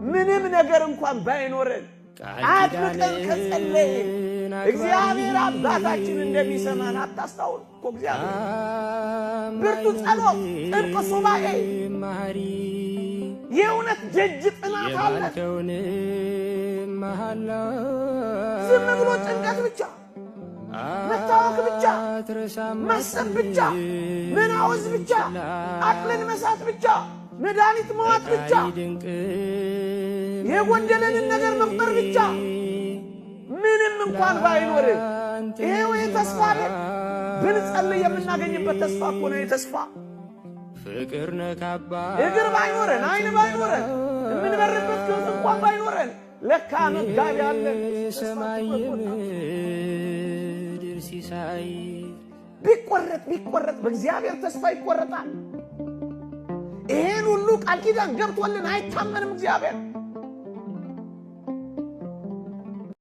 ምንም ነገር እንኳን ባይኖረን አጥብቀን ከጸለይን እግዚአብሔር አባታችን እንደሚሰማን አታስታውሱ እኮ እግዚአብሔር ብርቱ ጸሎት ጥልቅ ሱባኤ የእውነት ደጅ ጥናት አለ ዝም ብሎ ጭንቀት ብቻ መታወክ ብቻ ማሰብ ብቻ መናወዝ ብቻ አቅልን መሳት ብቻ መድኃኒት መዋጥ ብቻ የጎደለንን ነገር መቁጠር ብቻ ምንም እንኳን ባይኖርን ይሄው የተስፋ አይደል ብንጸልይ የምናገኝበት ተስፋ እኮ ነው የተስፋ ፍቅር ነካባ እግር ባይኖረን አይን ባይኖረን የምንበርበት ግብ እንኳን ባይኖረን ለካ መጋቢ ያለን ሰማይም ድርሲሳይ ቢቆረጥ በእግዚአብሔር ተስፋ ይቆረጣል ይሄን ሁሉ ቃል ኪዳን ገብቶልን አይታመንም እግዚአብሔር